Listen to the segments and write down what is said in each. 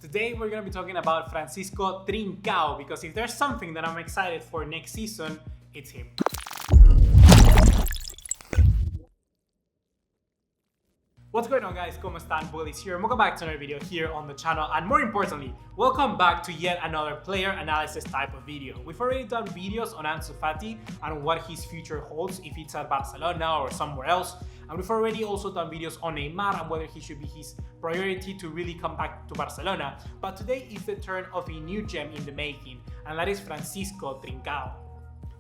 Today we're going to be talking about Francisco Trincao, because if there's something that I'm excited for next season, it's him. What's going on, guys? ¿Cómo están? BugaLuis here. Welcome back to another video here on the channel, and more importantly, welcome back to yet another player analysis type of video. We've already done videos on Ansu Fati and what his future holds, if it's at Barcelona or somewhere else. And we've already also done videos on Neymar and whether he should be his priority to really come back to Barcelona. But today is the turn of a new gem in the making, and that is Francisco Trincao.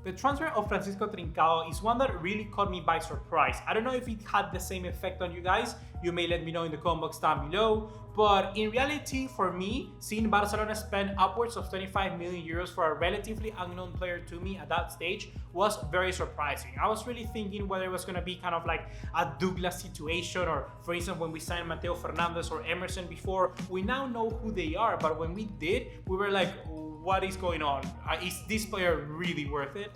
The transfer of Francisco Trincao is one that really caught me by surprise. I don't know if it had the same effect on you guys. You may let me know in the comment box down below. But in reality, for me, seeing Barcelona spend upwards of 25 million euros for a relatively unknown player to me at that stage was very surprising. I was really thinking whether it was going to be kind of like a Douglas situation, or for instance, when we signed Mateo Fernandez or Emerson before, we now know who they are. But when we did, we were like, what is going on? Is this player really worth it?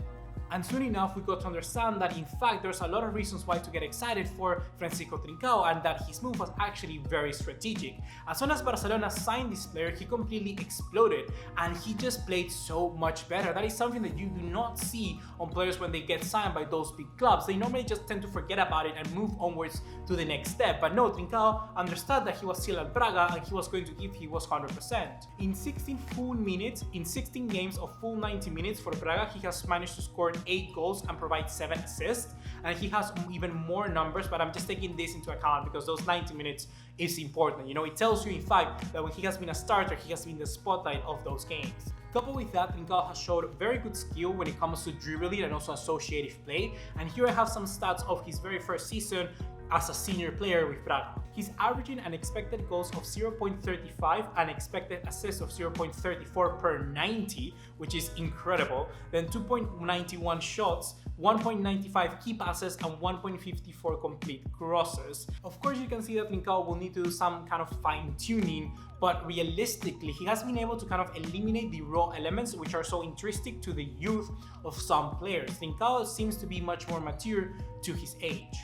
And soon enough, we got to understand that in fact there's a lot of reasons why to get excited for Francisco Trincao, and that his move was actually very strategic. As soon as Barcelona signed this player, he completely exploded and he just played so much better. That is something that you do not see on players when they get signed by those big clubs. They normally just tend to forget about it and move onwards to the next step. But no, Trincao understood that he was still at Braga and he was going to give he was 100%. In 16 full minutes, in 16 games of full 90 minutes for Braga, he has managed to score 8 goals and provide 7 assists, and he has even more numbers, but I'm just taking this into account because those 90 minutes is important. You know, it tells you in fact that when he has been a starter, he has been the spotlight of those games. Coupled with that, Trincao has showed very good skill when it comes to dribbling and also associative play, and here I have some stats of his very first season as a senior player with Braga. He's averaging an expected goals of 0.35 and expected assists of 0.34 per 90, which is incredible. Then 2.91 shots, 1.95 key passes, and 1.54 complete crosses. Of course, you can see that Trincao will need to do some kind of fine-tuning, but realistically, he has been able to kind of eliminate the raw elements which are so intrinsic to the youth of some players. Trincao seems to be much more mature to his age.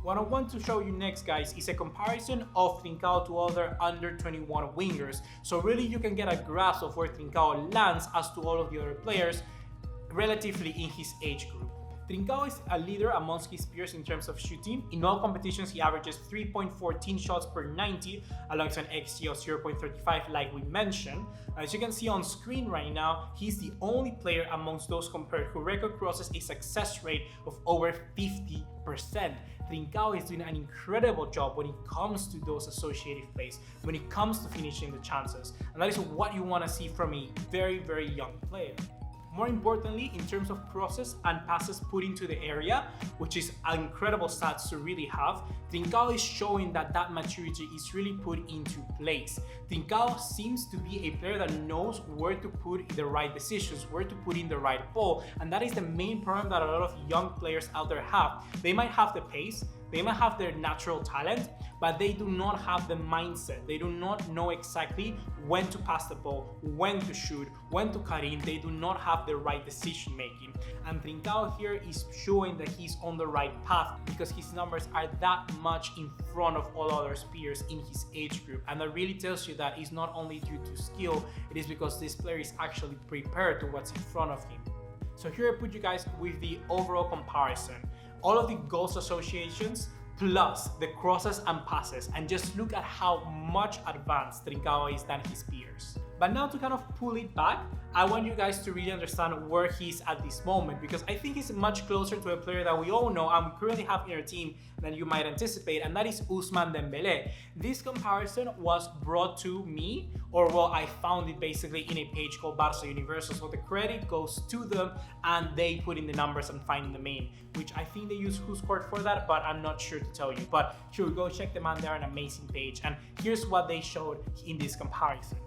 What I want to show you next, guys, is a comparison of Trincao to other under 21 wingers. So really you can get a grasp of where Trincao lands as to all of the other players relatively in his age group. Trincao is a leader amongst his peers in terms of shooting. In all competitions, he averages 3.14 shots per 90, alongside an XG of 0.35 like we mentioned. As you can see on screen right now, he's the only player amongst those compared who record crosses a success rate of over 50%. Trincao is doing an incredible job when it comes to those associative plays, when it comes to finishing the chances, and that is what you want to see from a very, very young player. More importantly, in terms of crosses and passes put into the area, which is incredible stats to really have, Trincao is showing that that maturity is really put into place. Trincao seems to be a player that knows where to put the right decisions, where to put in the right ball, and that is the main problem that a lot of young players out there have. They might have the pace, they might have their natural talent, but they do not have the mindset. They do not know exactly when to pass the ball, when to shoot, when to cut in. They do not have the right decision making. And Trincao here is showing that he's on the right path because his numbers are that much in front of all other peers in his age group. And that really tells you that it's not only due to skill, it is because this player is actually prepared to what's in front of him. So here I put you guys with the overall comparison. All of the goals associations plus the crosses and passes, and just look at how much advanced Trincao is than his peers. But now to kind of pull it back, I want you guys to really understand where he's at this moment, because I think he's much closer to a player that we all know and we currently have in our team than you might anticipate, and that is Ousmane Dembélé. This comparison was brought to me, or well, I found it basically in a page called Barca Universal, so the credit goes to them and they put in the numbers and find the main, which I think they use WhoScored for that, but I'm not sure to tell you. But here we go, check them out, they're an amazing page, and here's what they showed in this comparison.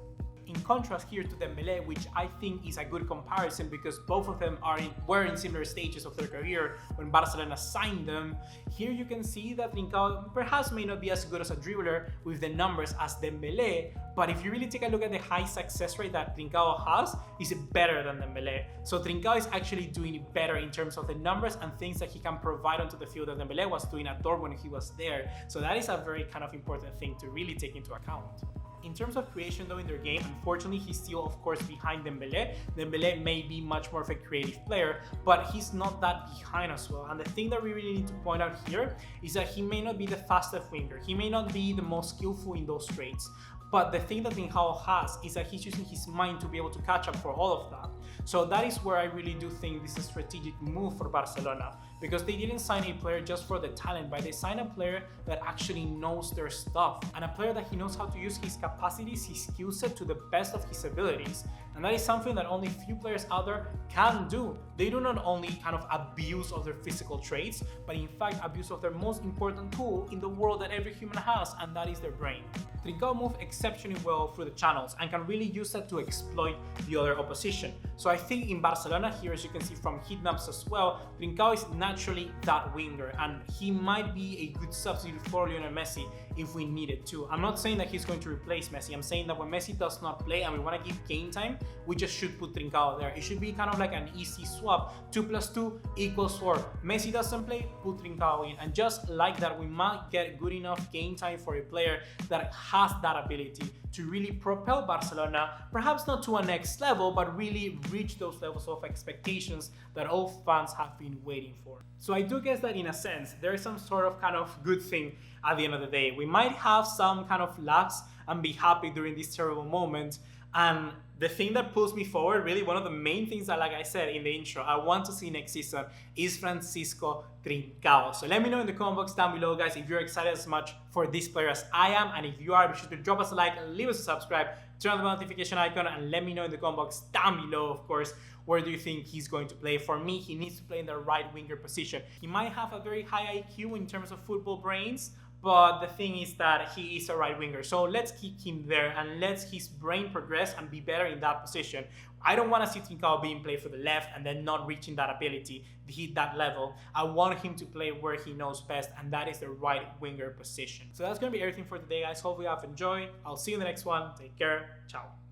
In contrast here to Dembélé, which I think is a good comparison because both of them were in similar stages of their career when Barcelona signed them, here you can see that Trincao perhaps may not be as good as a dribbler with the numbers as Dembélé, but if you really take a look at the high success rate that Trincao has, is better than Dembélé. So Trincao is actually doing better in terms of the numbers and things that he can provide onto the field that Dembélé was doing at Dortmund when he was there. So that is a very kind of important thing to really take into account. In terms of creation though in their game, unfortunately he's still of course behind Dembele. Dembele may be much more of a creative player, but he's not that behind as well. And the thing that we really need to point out here is that he may not be the fastest winger, he may not be the most skillful in those traits, but the thing that Trincao has is that he's using his mind to be able to catch up for all of that. So that is where I really do think this is a strategic move for Barcelona, because they didn't sign a player just for the talent, but they signed a player that actually knows their stuff, and a player that he knows how to use his capacities, his skill set to the best of his abilities. And that is something that only few players out there can do. They do not only kind of abuse of their physical traits, but in fact abuse of their most important tool in the world that every human has, and that is their brain. Trincao moved exceptionally well through the channels and can really use that to exploit the other opposition. So I think in Barcelona here, as you can see from heat maps as well, Trincao is naturally that winger, and he might be a good substitute for Lionel Messi if we needed to. I'm not saying that he's going to replace Messi. I'm saying that when Messi does not play and we want to give game time, we just should put Trincao there. It should be kind of like an easy swap. 2 + 2 = 4. Messi doesn't play, put Trincao in. And just like that, we might get good enough game time for a player that has that ability to really propel Barcelona, perhaps not to a next level, but really reach those levels of expectations that all fans have been waiting for. So I do guess that in a sense, there is some sort of kind of good thing at the end of the day. We might have some kind of laughs and be happy during this terrible moment. And the thing that pulls me forward, really one of the main things that, like I said in the intro, I want to see next season is Francisco Trincao. So let me know in the comment box down below, guys, if you're excited as much for this player as I am. And if you are, be sure to drop us a like, leave us a subscribe, turn on the notification icon, and let me know in the comment box down below, of course, where do you think he's going to play? For me, he needs to play in the right winger position. He might have a very high IQ in terms of football brains, but the thing is that he is a right winger. So let's keep him there and let his brain progress and be better in that position. I don't want to see Trincao being played for the left and then not reaching that ability to hit that level. I want him to play where he knows best, and that is the right winger position. So that's going to be everything for today, guys. Hopefully you have enjoyed. I'll see you in the next one. Take care. Ciao.